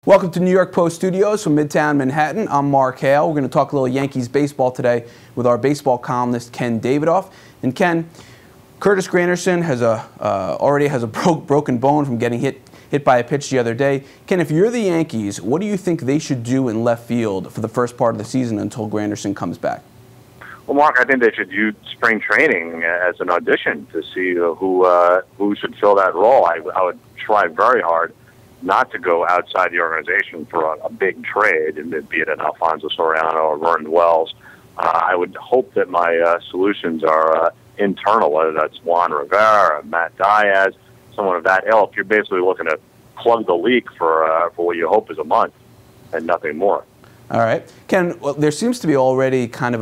Welcome to New York Post Studios from Midtown Manhattan. I'm Mark Hale. We're going to talk a little Yankees baseball today with our baseball columnist Ken Davidoff. And Ken, Curtis Granderson has already has a broken bone from getting hit by a pitch the other day. Ken, if you're the Yankees, what do you think they should do in left field for the first part of the season until Granderson comes back? Well, Mark, I think they should use spring training as an audition to see who should fill that role. I would try very hard not to go outside the organization for a big trade, and be it an Alfonso Soriano or Vernon Wells. I would hope that my solutions are internal, whether that's Juan Rivera, Matt Diaz, someone of that ilk. You're basically looking to plug the leak for what you hope is a month and nothing more. All right. Ken, well, there seems to be already kind of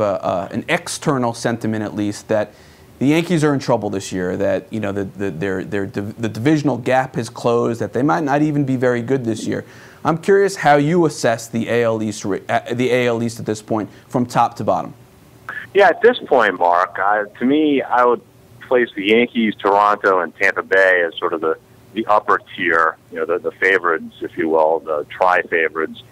an external sentiment, at least, that the Yankees are in trouble this year, that the divisional gap has closed, that they might not even be very good this year. I'm curious how you assess the AL East at this point from top to bottom. Yeah, at this point, Mark, to me, I would place the Yankees, Toronto, and Tampa Bay as sort of the upper tier, the favorites, if you will, the tri-favorites.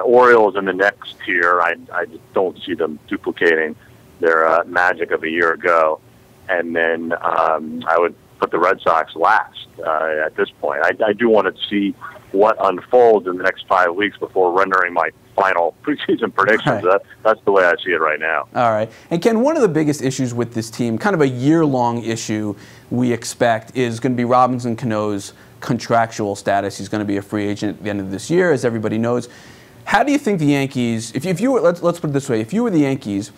Orioles in the next tier. I just don't see them duplicating their magic of a year ago. And then I would put the Red Sox last at this point. I do want to see what unfolds in the next 5 weeks before rendering my final preseason predictions. Right. That's the way I see it right now. All right. And Ken, one of the biggest issues with this team, kind of a year-long issue we expect, is going to be Robinson Cano's contractual status. He's going to be a free agent at the end of this year, as everybody knows. How do you think the Yankees, if you were, let's put it this way, if you were the Yankees,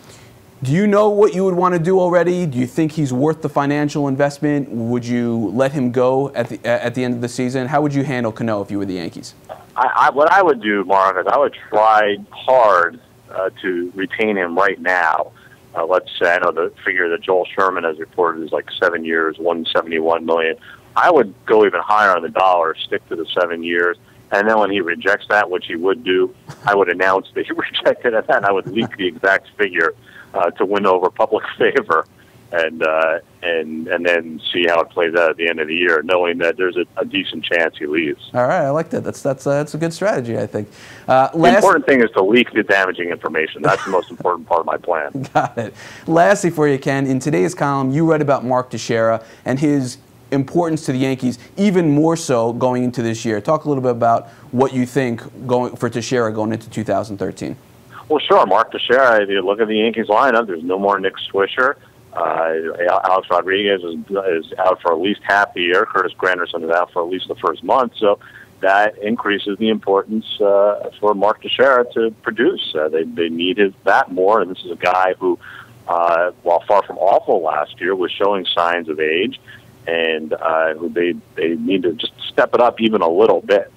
do you know what you would want to do already? Do you think he's worth the financial investment? Would you let him go at the end of the season? How would you handle Cano if you were the Yankees? What I would do, Mark, is I would try hard to retain him right now. Let's say, I know the figure that Joel Sherman has reported is like 7 years, $171 million. I would go even higher on the dollar, stick to the 7 years. And then when he rejects that, which he would do, I would announce that he rejected it, and I would leak the exact figure to win over public favor, and then see how it plays out at the end of the year, knowing that there's a decent chance he leaves. All right, I like that. That's a good strategy, I think. The important thing is to leak the damaging information. That's the most important part of my plan. Got it. Lastly for you, Ken, in today's column, you read about Mark Teixeira and his importance to the Yankees, even more so going into this year. Talk a little bit about what you think for Teixeira going into 2013. Well, sure. Mark Teixeira, if you look at the Yankees lineup, there's no more Nick Swisher. Alex Rodriguez is out for at least half the year. Curtis Granderson is out for at least the first month. So that increases the importance for Mark Teixeira to produce. They needed that more, and this is a guy who, while far from awful last year, was showing signs of age, and who they need to just step it up even a little bit.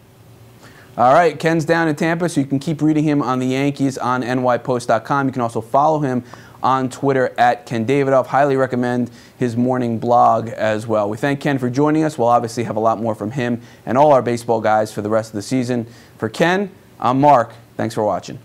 All right, Ken's down in Tampa, so you can keep reading him on the Yankees on nypost.com. You can also follow him on Twitter at Ken Davidoff. Highly recommend his morning blog as well. We thank Ken for joining us. We'll obviously have a lot more from him and all our baseball guys for the rest of the season. For Ken, I'm Mark. Thanks for watching.